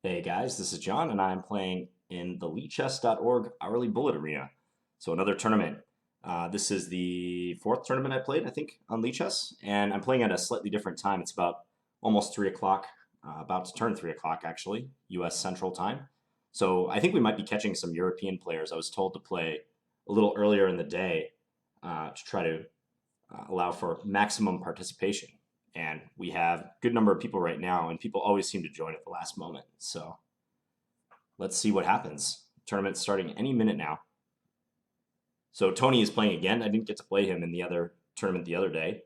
Hey guys, this is John, and I'm playing in the lichess.org Hourly Bullet Arena. So another tournament. This is the fourth tournament I played, I think, on lichess, and I'm playing at a slightly different time. It's about almost 3 o'clock, about to turn 3 o'clock actually, U.S. Central Time. So I think we might be catching some European players. I was told to play a little earlier in the day to try to allow for maximum participation. And we have a good number of people right now, and people always seem to join at the last moment. So let's see what happens. Tournament's starting any minute now. So Tony is playing again. I didn't get to play him in the other tournament the other day.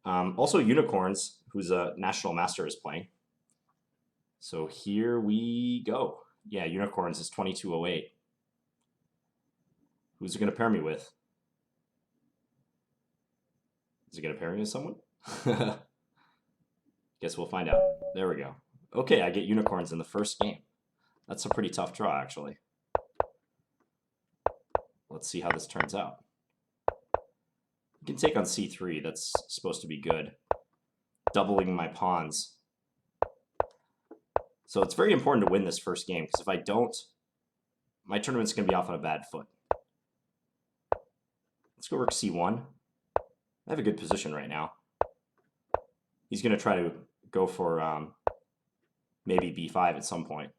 Also, Unicorns, who's a national master, is playing. So here we go. Yeah, Unicorns is 2208. Who's it going to pair me with? Is it going to pair me with someone? Guess we'll find out. There we go. Okay, I get Unicorns in the first game. That's a pretty tough draw, actually. Let's see how this turns out. You can take on c3. That's supposed to be good. Doubling my pawns. So it's very important to win this first game, because if I don't, my tournament's going to be off on a bad foot. Let's go rook c1. I have a good position right now. He's going to try to go for maybe b5 at some point.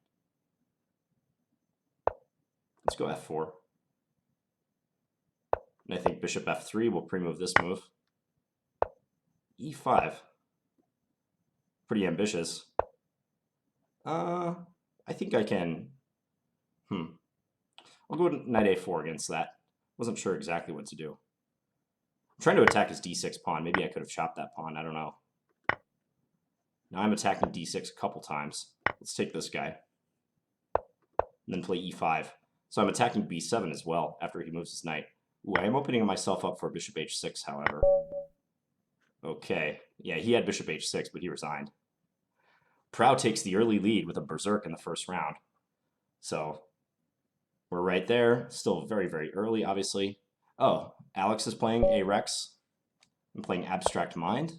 Let's go f4. And I think bishop f3 will pre-move this move. e5. Pretty ambitious. I think I can... I'll go knight a4 against that. Wasn't sure exactly what to do. I'm trying to attack his d6 pawn. Maybe I could have chopped that pawn. I don't know. Now I'm attacking d6 a couple times. Let's take this guy. And then play e5. So I'm attacking b7 as well after he moves his knight. Ooh, I am opening myself up for bishop h6, however. Okay. Yeah, he had bishop h6, but he resigned. Prow takes the early lead with a berserk in the first round. So we're right there. Still very, very early, obviously. Oh, Alex is playing a Rex. I'm playing Abstract Mind.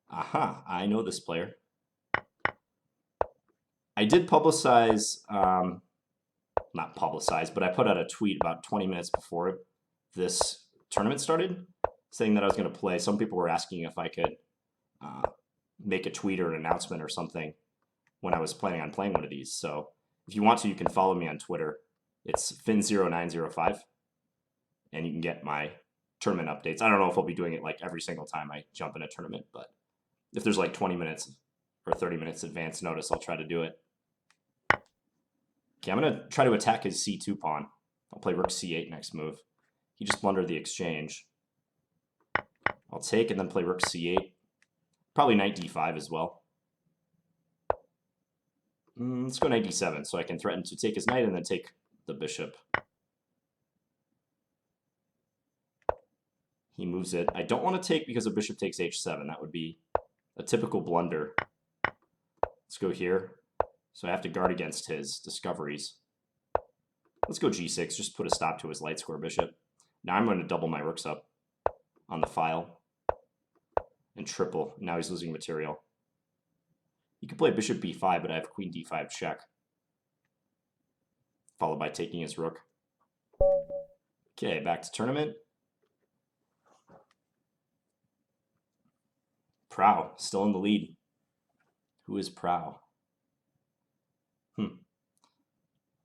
Aha, I know this player. I did publicize, not publicize, but I put out a tweet about 20 minutes before this tournament started saying that I was going to play. Some people were asking if I could make a tweet or an announcement or something when I was planning on playing one of these. So if you want to, you can follow me on Twitter. It's Fin0905, and you can get my tournament updates. I don't know if I'll be doing it like every single time I jump in a tournament, but if there's like 20 minutes or 30 minutes advance notice, I'll try to do it. Okay, I'm going to try to attack his c2 pawn. I'll play rook c8 next move. He just blundered the exchange. I'll take and then play rook c8. Probably knight d5 as well. Let's go knight d7 so I can threaten to take his knight and then take the bishop. He moves it. I don't want to take because a bishop takes h7. That would be a typical blunder. Let's go here. So I have to guard against his discoveries. Let's go g6, just put a stop to his light square bishop. Now I'm going to double my rooks up on the file and triple. Now he's losing material. He could play bishop b5, but I have queen d5 check, followed by taking his rook. Okay, back to tournament. Prow, still in the lead. Who is Prow?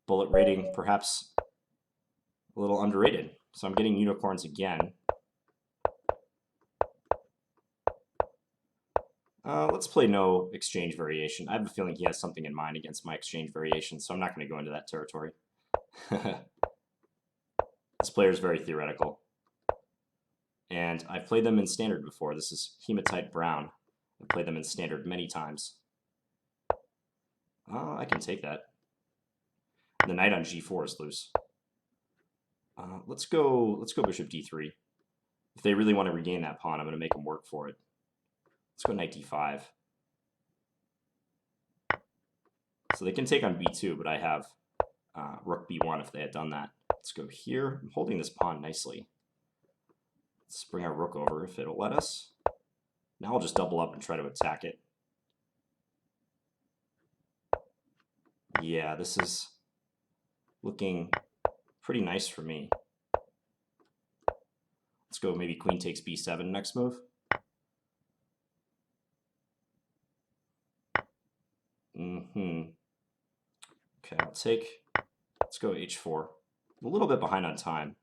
Bullet rating, perhaps a little underrated. So I'm getting Unicorns again. Let's play no exchange variation. I have a feeling he has something in mind against my exchange variation, so I'm not going to go into that territory. This player is very theoretical. And I've played them in standard before. This is Hematite Brown. I've played them in standard many times. I can take that. The knight on g4 is loose. Let's go bishop d3. If they really want to regain that pawn, I'm going to make them work for it. Let's go knight d5. So they can take on b2, but I have rook b1 if they had done that. Let's go here. I'm holding this pawn nicely. Let's bring our rook over if it'll let us. Now I'll just double up and try to attack it. Yeah, this is looking pretty nice for me. Let's go maybe queen takes b7 next move. Okay, I'll take, let's go h4. A little bit behind on time.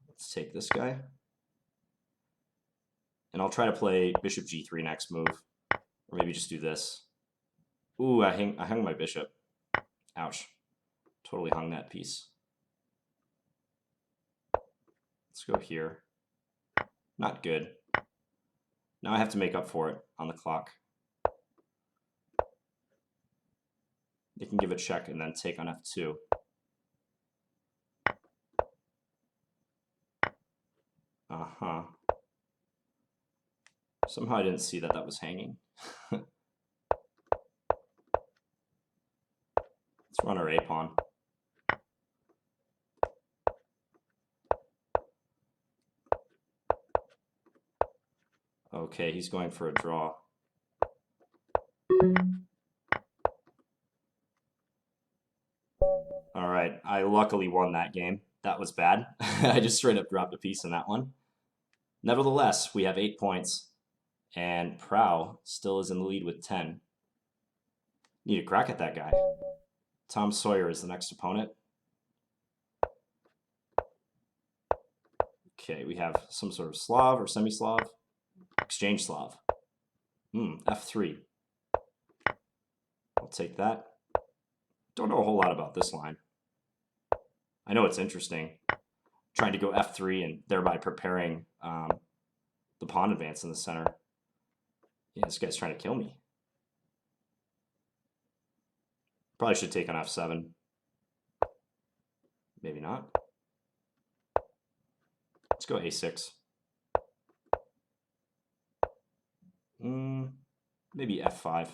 Let's take this guy. And I'll try to play bishop g3 next move. Or maybe just do this. Ooh, I hung my bishop. Ouch. Totally hung that piece. Let's go here. Not good. Now I have to make up for it on the clock. They can give a check and then take on f2. Uh-huh. Somehow I didn't see that that was hanging. Let's run our a-pawn. Okay, he's going for a draw. All right, I luckily won that game. That was bad. I just straight up dropped a piece in that one. Nevertheless, we have 8 points, and Prow still is in the lead with 10. Need a crack at that guy. Tom Sawyer is the next opponent. Okay, we have some sort of Slav or semi-Slav. Exchange Slav. F3. I'll take that. Don't know a whole lot about this line. I know it's interesting. Trying to go f3 and thereby preparing the pawn advance in the center. Yeah, this guy's trying to kill me. Probably should take on f7. Maybe not. Let's go a6. Maybe f5.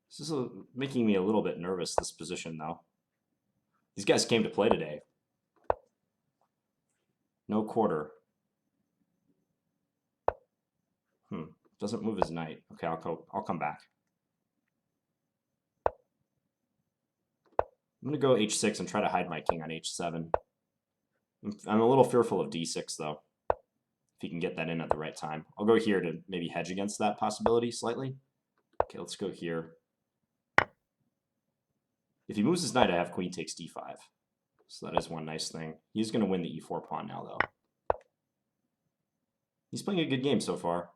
This is making me a little bit nervous, this position, though. These guys came to play today. No quarter. Doesn't move his knight. Okay, I'll come back. I'm going to go h6 and try to hide my king on h7. I'm a little fearful of d6, though, if he can get that in at the right time. I'll go here to maybe hedge against that possibility slightly. Okay, let's go here. If he moves his knight, I have queen takes d5. So that is one nice thing. He's going to win the e4 pawn now, though. He's playing a good game so far.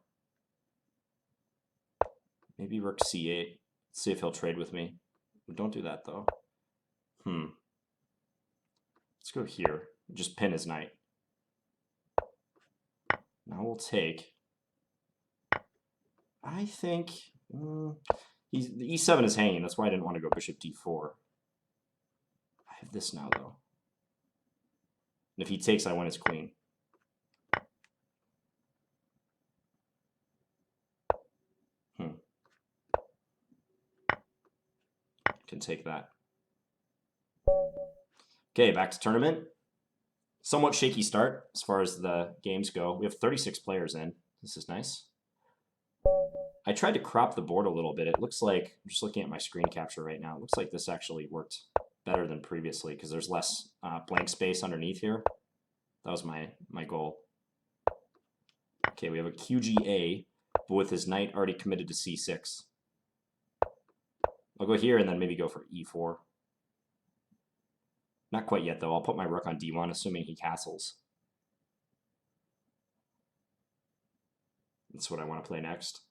Maybe rook c8. Let's see if he'll trade with me. Don't do that, though. Let's go here. Just pin his knight. Now we'll take. I think the e7 is hanging. That's why I didn't want to go bishop d4. I have this now, though. And if he takes, I win his queen. Can take that. Okay, back to tournament. Somewhat shaky start as far as the games go. We have 36 players in. This is nice. I tried to crop the board a little bit. It looks like, I'm just looking at my screen capture right now, it looks like this actually worked better than previously because there's less blank space underneath here. That was my goal. Okay, we have a QGA, but with his knight already committed to c6. I'll go here and then maybe go for e4. Not quite yet, though. I'll put my rook on d1, assuming he castles. That's what I want to play next.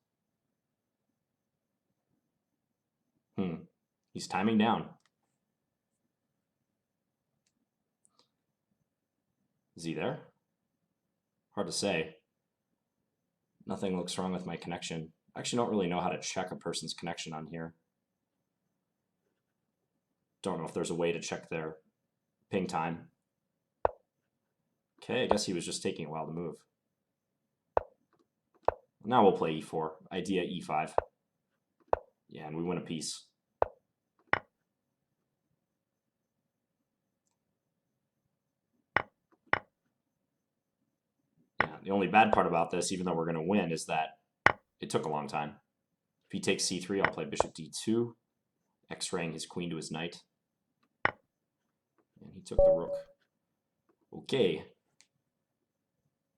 He's timing down. Is he there? Hard to say. Nothing looks wrong with my connection. I actually don't really know how to check a person's connection on here. Don't know if there's a way to check their ping time. Okay, I guess he was just taking a while to move. Now we'll play e4. Idea e5. Yeah, and we win a piece. Yeah, the only bad part about this, even though we're going to win, is that it took a long time. If he takes c3, I'll play bishop d2, x-raying his queen to his knight. And he took the rook. Okay.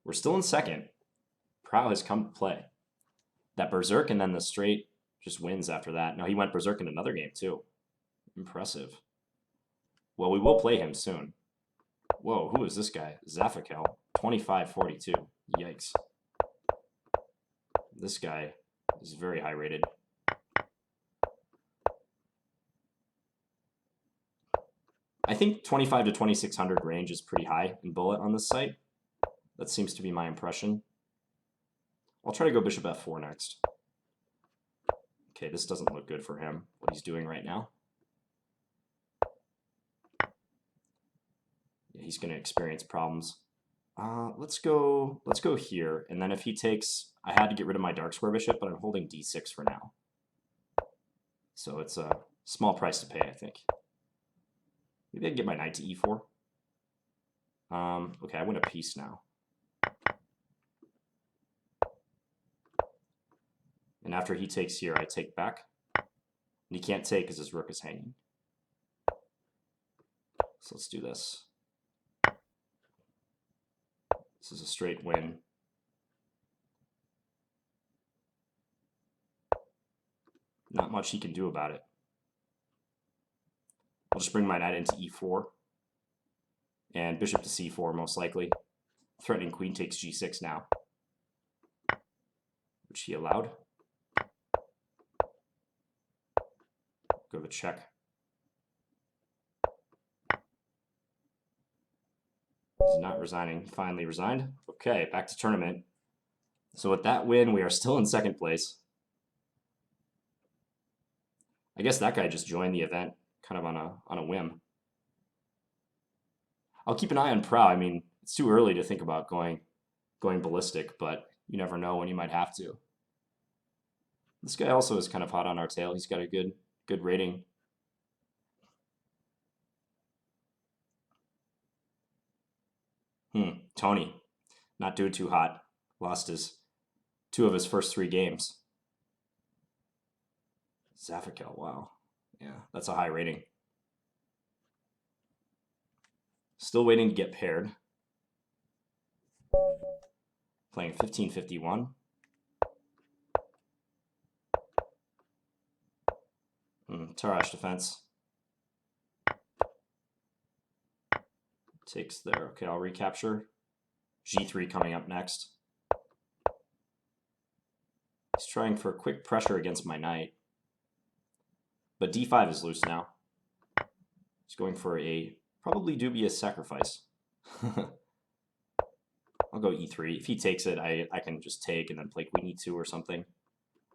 We're still in second. Prow has come to play. That berserk and then the straight just wins after that. No, he went berserk in another game too. Impressive. Well, we will play him soon. Whoa, who is this guy? Zafel, 2542. Yikes. This guy is very high rated. I think 25 to 2600 range is pretty high in bullet on this site. That seems to be my impression. I'll try to go bishop f4 next. Okay, this doesn't look good for him, what he's doing right now. Yeah, he's going to experience problems. Let's go here, and then if he takes, I had to get rid of my dark square bishop, but I'm holding d6 for now. So it's a small price to pay, I think. Maybe I can get my knight to e4. Okay, I win a piece now. And after he takes here, I take back. And he can't take because his rook is hanging. So let's do this. This is a straight win. Not much he can do about it. I'll just bring my knight into e4. And bishop to c4, most likely. Threatening queen takes g6 now. Which he allowed. Go to check. He's not resigning. He finally resigned. Okay, back to tournament. So with that win, we are still in second place. I guess that guy just joined the event kind of on a whim. I'll keep an eye on Prow. I mean, it's too early to think about going ballistic, but you never know when you might have to. This guy also is kind of hot on our tail. He's got a good rating. Tony, not doing too hot. Lost two of his first 3 games. Zafel, wow. Yeah, that's a high rating. Still waiting to get paired. Playing 1551. Tarrasch defense. Takes there. Okay, I'll recapture. G3 coming up next. He's trying for quick pressure against my knight. But d5 is loose now. He's going for a probably dubious sacrifice. I'll go e3. If he takes it, I can just take and then play queen e2 or something.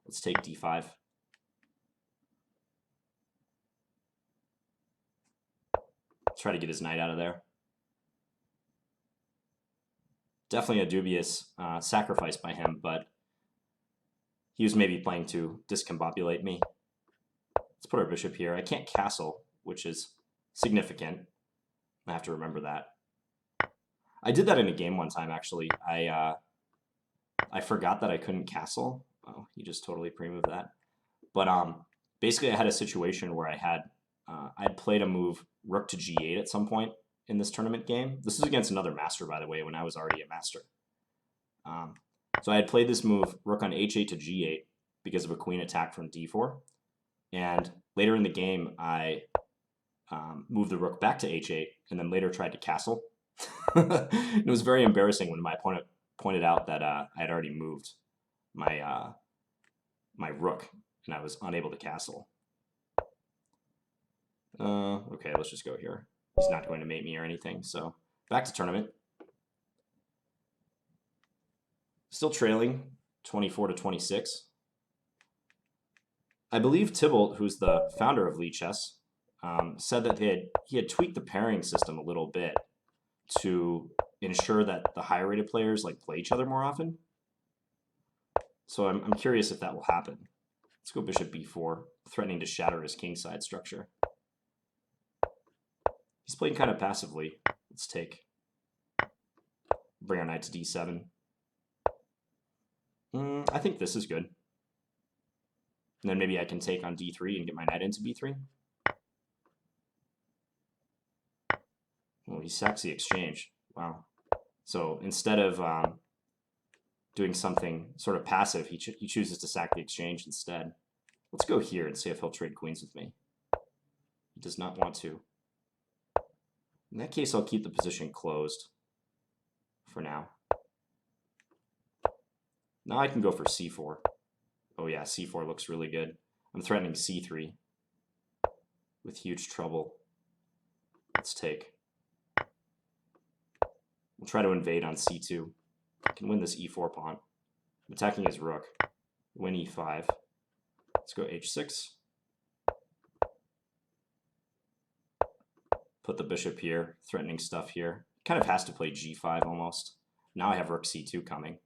Let's take d5. Try to get his knight out of there. Definitely a dubious sacrifice by him, but he was maybe playing to discombobulate me. Let's put our bishop here. I can't castle, which is significant. I have to remember that. I did that in a game one time, actually. I forgot that I couldn't castle. Oh, he just totally pre-moved that. But basically, I had a situation where I'd played a move rook to g8 at some point in this tournament game. This is against another master, by the way, when I was already a master. So I had played this move, rook on h8 to g8, because of a queen attack from d4. And later in the game, I moved the rook back to h8, and then later tried to castle. It was very embarrassing when my opponent pointed out that I had already moved my my rook, and I was unable to castle. Okay, let's just go here. He's not going to mate me or anything, so back to tournament. Still trailing 24 to 26. I believe Tybalt, who's the founder of lichess, said that he had tweaked the pairing system a little bit to ensure that the higher rated players play each other more often. So I'm curious if that will happen. Let's go bishop b4, threatening to shatter his kingside structure. He's playing kind of passively. Let's take. Bring our knight to d7. I think this is good. And then maybe I can take on d3 and get my knight into b3. Well, he sacks the exchange. Wow. So instead of doing something sort of passive, he chooses to sack the exchange instead. Let's go here and see if he'll trade queens with me. He does not want to. In that case, I'll keep the position closed for now. Now I can go for c4. Oh yeah, c4 looks really good. I'm threatening c3 with huge trouble. Let's take. We'll try to invade on c2. I can win this e4 pawn. I'm attacking his rook. Win e5. Let's go h6. Put the bishop here, threatening stuff here. Kind of has to play g5 almost. Now I have rook c2 coming.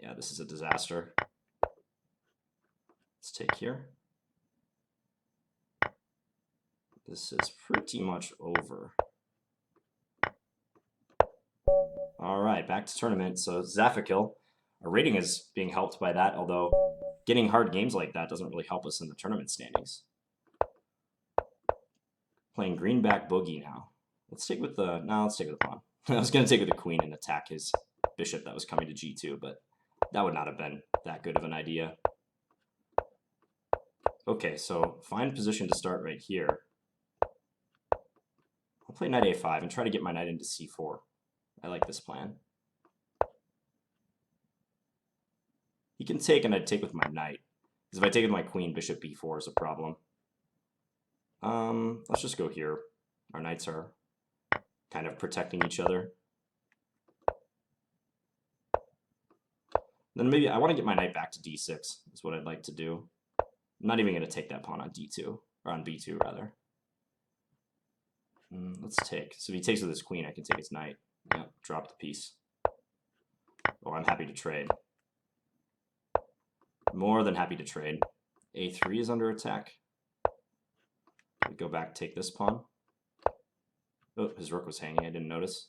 Yeah, this is a disaster. Let's take here. This is pretty much over. All right, back to tournament. So Zafel, our rating is being helped by that, although getting hard games like that doesn't really help us in the tournament standings. Playing greenback Boogie now. Let's take with the, no, let's take with the pawn. I was going to take with the queen and attack his bishop that was coming to g2, but that would not have been that good of an idea. Okay, so fine position to start right here. I'll play knight a5 and try to get my knight into c4. I like this plan. He can take, and I'd take with my knight. Because if I take with my queen, bishop b4 is a problem. Let's just go here. Our knights are kind of protecting each other. Then maybe I want to get my knight back to d6 is what I'd like to do. I'm not even going to take that pawn on d2, or on b2 rather. Let's take. So if he takes with his queen, I can take his knight. Yep, drop the piece. Oh, I'm happy to trade. More than happy to trade. a3 is under attack. We go back, take this pawn. Oh, his rook was hanging, I didn't notice.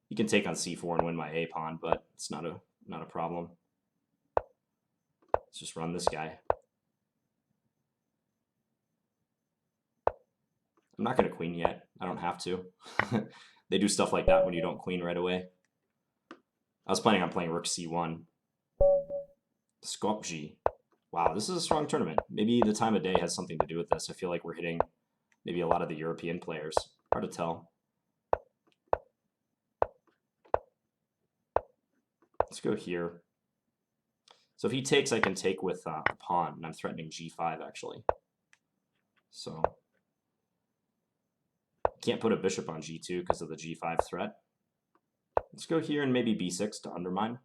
He can take on c4 and win my a pawn, but it's not a problem. Let's just run this guy. I'm not going to queen yet. I don't have to. They do stuff like that when you don't queen right away. I was planning on playing rook c1. Scop Gi. Wow, this is a strong tournament. Maybe the time of day has something to do with this. I feel like we're hitting maybe a lot of the European players. Hard to tell. Let's go here. So if he takes, I can take with a pawn, and I'm threatening g5 actually. So can't put a bishop on g2 because of the g5 threat. Let's go here and maybe b6 to undermine.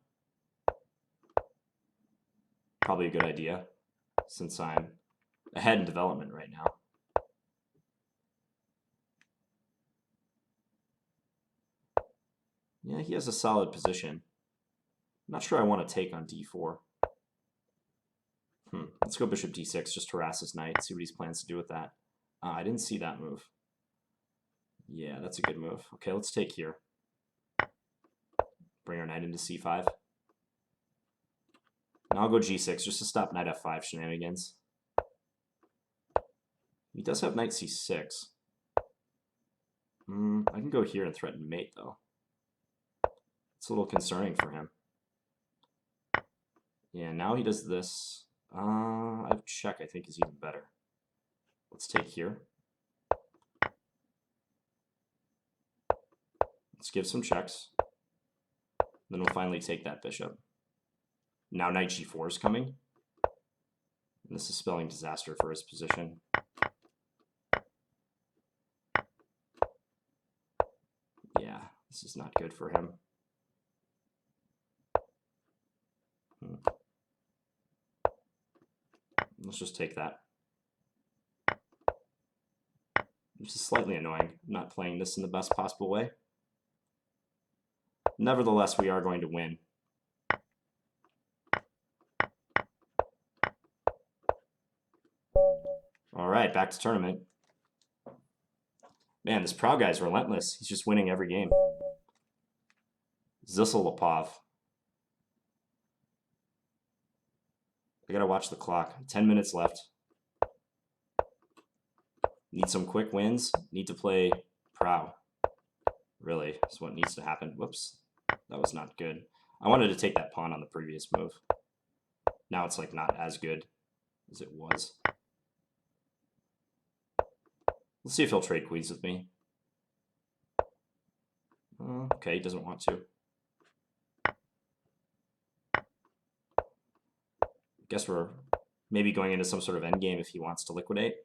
Probably a good idea since I'm ahead in development right now. Yeah, he has a solid position. I'm not sure I want to take on d4. Let's go bishop d6, just harass his knight, see what he plans to do with that. I didn't see that move. Yeah, that's a good move. Okay, let's take here. Bring our knight into c5. And I'll go g6 just to stop knight f5 shenanigans. He does have knight c6. I can go here and threaten mate, though. It's a little concerning for him. Yeah, now he does this. I have check, I think, is even better. Let's take here. Let's give some checks. Then we'll finally take that bishop. Now knight g4 is coming. And this is spelling disaster for his position. Yeah, this is not good for him. Let's just take that. This is slightly annoying. I'm not playing this in the best possible way. Nevertheless, we are going to win. All right, back to tournament. Man, this Proud guy is relentless. He's just winning every game. Zeiss Leov. I gotta watch the clock. 10 minutes left. Need some quick wins. Need to play Prow. Really, is what needs to happen. Whoops, that was not good. I wanted to take that pawn on the previous move. Now it's like not as good as it was. Let's see if he'll trade queens with me. Okay, he doesn't want to. Guess we're maybe going into some sort of endgame if he wants to liquidate.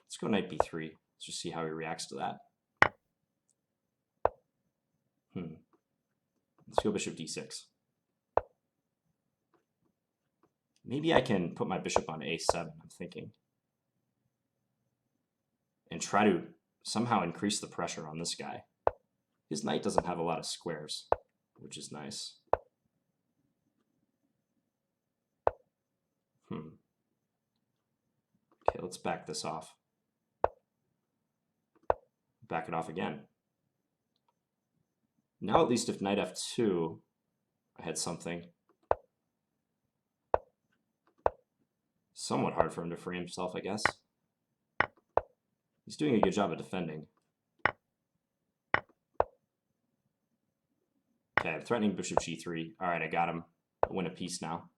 Let's go knight b3. Let's just see how he reacts to that. Let's go bishop d6. Maybe I can put my bishop on a7, I'm thinking. And try to somehow increase the pressure on this guy. His knight doesn't have a lot of squares, which is nice. Okay, let's back this off. Back it off again. Now at least if knight f2, I had something. Somewhat hard for him to free himself, I guess. He's doing a good job of defending. Okay, I'm threatening bishop g3. All right, I got him. I win a piece now.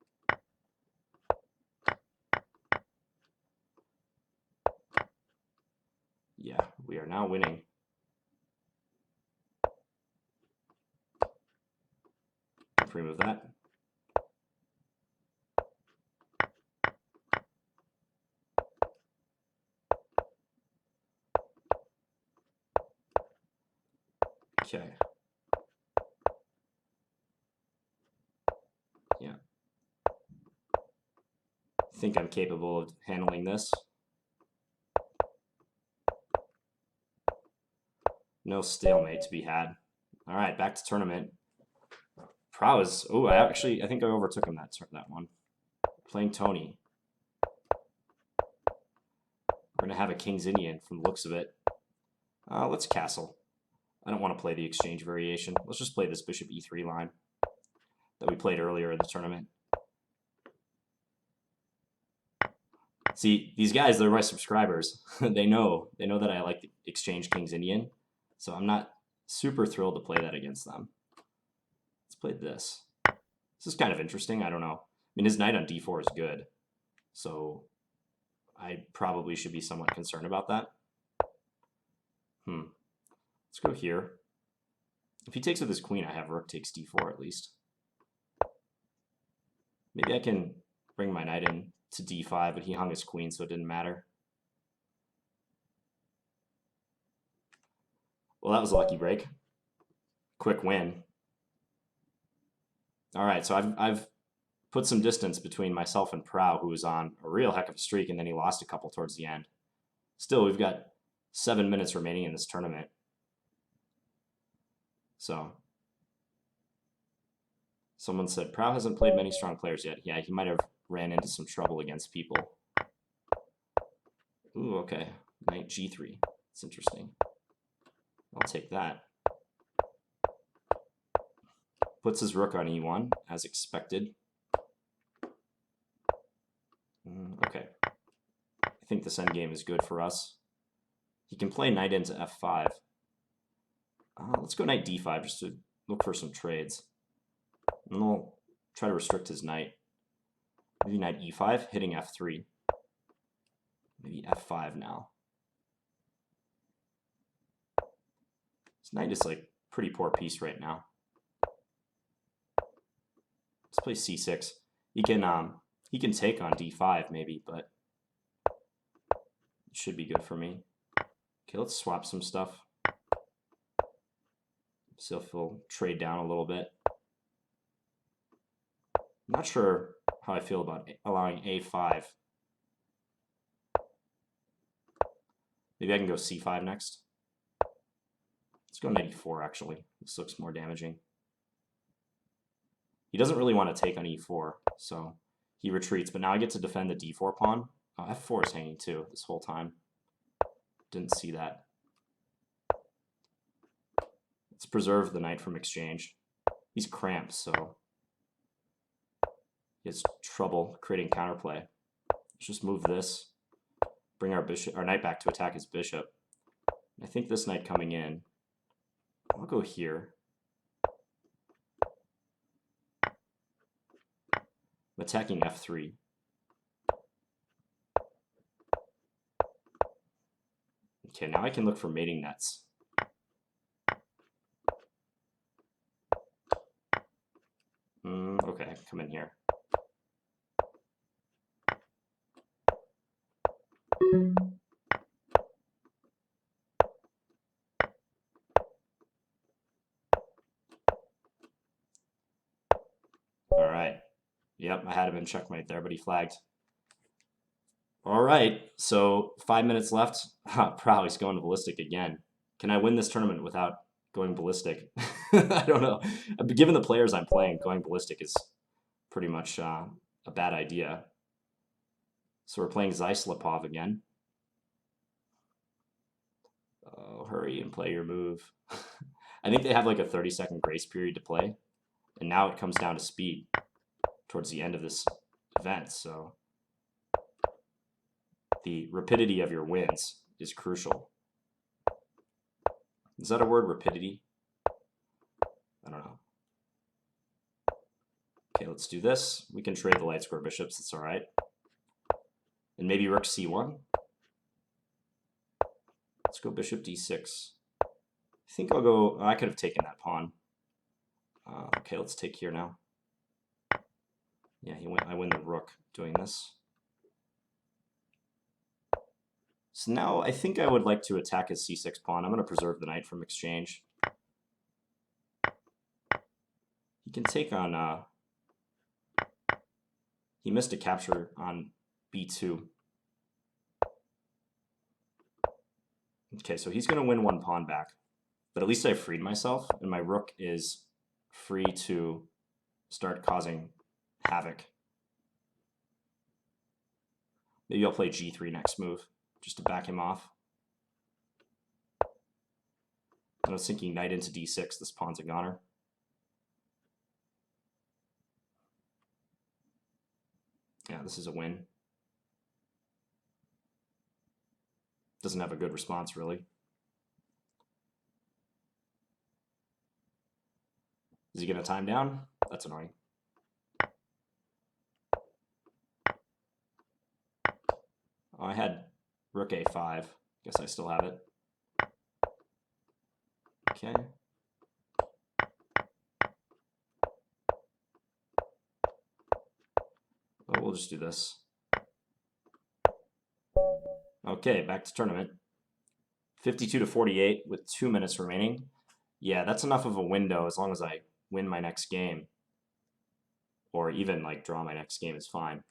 Yeah, we are now winning. Remove that. Okay. Yeah. I think I'm capable of handling this. No stalemate to be had. All right, back to tournament. Prow is... Oh, I think I overtook him that one. Playing Tony. We're going to have a King's Indian from the looks of it. Let's castle. I don't want to play the exchange variation. Let's just play this bishop e3 line that we played earlier in the tournament. See, these guys, they're my subscribers. They know that I like the exchange King's Indian, so I'm not super thrilled to play that against them. Let's play this. This is kind of interesting. I don't know. I mean, his knight on d4 is good, so I probably should be somewhat concerned about that. Let's go here. If he takes with his queen, I have rook takes d4 at least. Maybe I can bring my knight in to d5, but he hung his queen, so it didn't matter. Well, that was a lucky break. Quick win. All right, so I've put some distance between myself and Prow, who was on a real heck of a streak, and then he lost a couple towards the end. Still, we've got 7 minutes remaining in this tournament. So, someone said, Prow hasn't played many strong players yet. Yeah, he might have ran into some trouble against people. Ooh, okay. Knight g3. It's interesting. I'll take that. Puts his rook on e1, as expected. Okay. I think this endgame is good for us. He can play knight into f5. Let's go knight d5 just to look for some trades. And we'll try to restrict his knight. Maybe knight e5, hitting f3. Maybe f5 now. This knight is like pretty poor piece right now. Let's play c6. He can take on d5 maybe, but it should be good for me. Okay, let's swap some stuff. See if he'll trade down a little bit. I'm not sure how I feel about allowing a5. Maybe I can go c5 next. Let's go knight e4 actually. This looks more damaging. He doesn't really want to take on e4, so he retreats, but now I get to defend the d4 pawn. Oh, f4 is hanging too this whole time. Didn't see that. Let's preserve the knight from exchange. He's cramped, so he has trouble creating counterplay. Let's just move this, bring our knight back to attack his bishop. I think this knight coming in, I'll go here. I'm attacking f3. Okay, now I can look for mating nets. Okay, come in here. All right. Yep, I had him in checkmate there, but he flagged. All right, so 5 minutes left. Probably he's going ballistic again. Can I win this tournament without going ballistic? I don't know. Given the players I'm playing, going ballistic is pretty much a bad idea. So we're playing Zeiss Leov again. Oh, hurry and play your move. I think they have like a 30-second grace period to play, and now it comes down to speed towards the end of this event, so the rapidity of your wins is crucial. Is that a word, rapidity? I don't know. Okay, let's do this. We can trade the light square bishops, that's all right. And maybe rook c1. Let's go bishop d6. I think I'll go, I could have taken that pawn. Okay, let's take here now. Yeah, I win the rook doing this. So now I think I would like to attack his c6 pawn. I'm going to preserve the knight from exchange. He can take on, he missed a capture on b2. Okay, so he's going to win one pawn back. But at least I freed myself, and my rook is free to start causing havoc. Maybe I'll play g3 next move, just to back him off. I was thinking knight into d6, this pawn's a goner. Yeah, this is a win. Doesn't have a good response, really. Is he going to time down? That's annoying. Oh, I had rook a5. Guess I still have it. Okay. Oh, we'll just do this. Okay, back to tournament. 52 to 48 with 2 minutes remaining. Yeah, that's enough of a window as long as I win my next game. Or even like draw my next game is fine.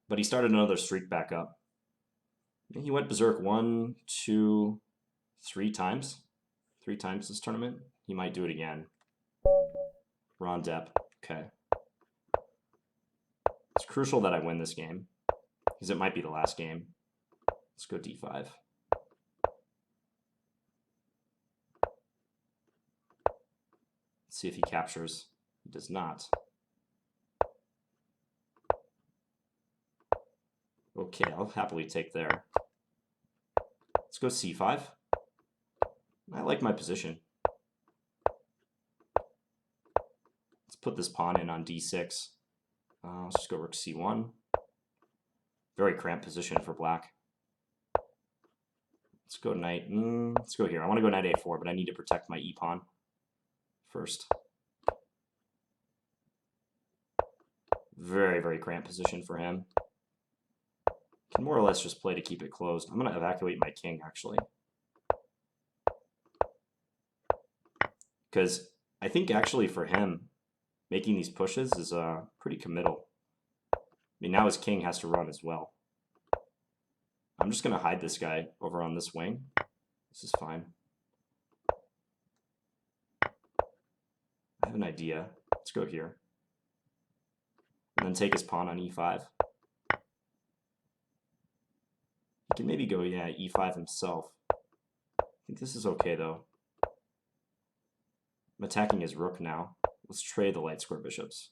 But he started another streak back up. He went berserk 1, 2, 3 times. 3 times this tournament. He might do it again. Ron Depp. Okay. It's crucial that I win this game, because it might be the last game. Let's go d5. Let's see if he captures. He does not. Okay, I'll happily take there. Let's go c5. I like my position. Let's put this pawn in on d6. Let's just go rook c1. Very cramped position for black. Let's go knight. Let's go here. I want to go knight a4, but I need to protect my e-pawn first. Very, very cramped position for him. Can more or less just play to keep it closed. I'm going to evacuate my king, actually. Because I think actually for him, making these pushes is pretty committal. I mean, now his king has to run as well. I'm just going to hide this guy over on this wing. This is fine. I have an idea. Let's go here. And then take his pawn on e5. He can maybe go, yeah, e5 himself. I think this is okay, though. I'm attacking his rook now. Let's trade the light square bishops.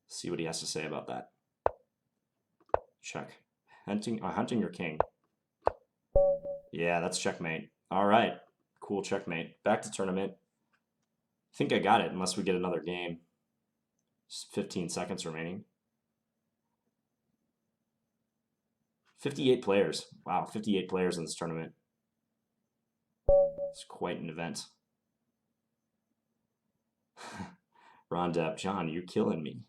See what he has to say about that. Check. Hunting your king. Yeah, that's checkmate. All right. Cool checkmate. Back to tournament. I think I got it, unless we get another game. Just 15 seconds remaining. 58 players. Wow, 58 players in this tournament. It's quite an event. Ron Depp, John, you're killing me.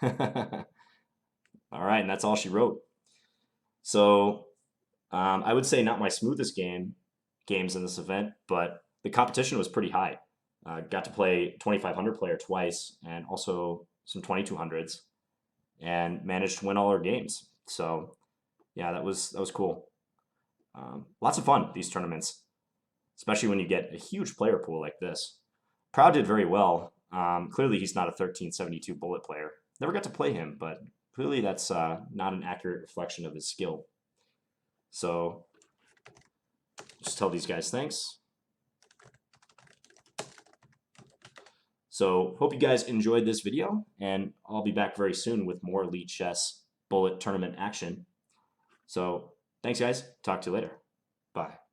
All right, and that's all she wrote. So I would say not my smoothest games in this event, but the competition was pretty high. Got to play 2500 player twice and also some 2200s, and managed to win all our games. So yeah, that was cool. Lots of fun, these tournaments, especially when you get a huge player pool like this. Proud did very well. Clearly, he's not a 1372 bullet player. Never got to play him, but clearly that's not an accurate reflection of his skill. So just tell these guys thanks. So hope you guys enjoyed this video, and I'll be back very soon with more lichess bullet tournament action. So thanks, guys. Talk to you later. Bye.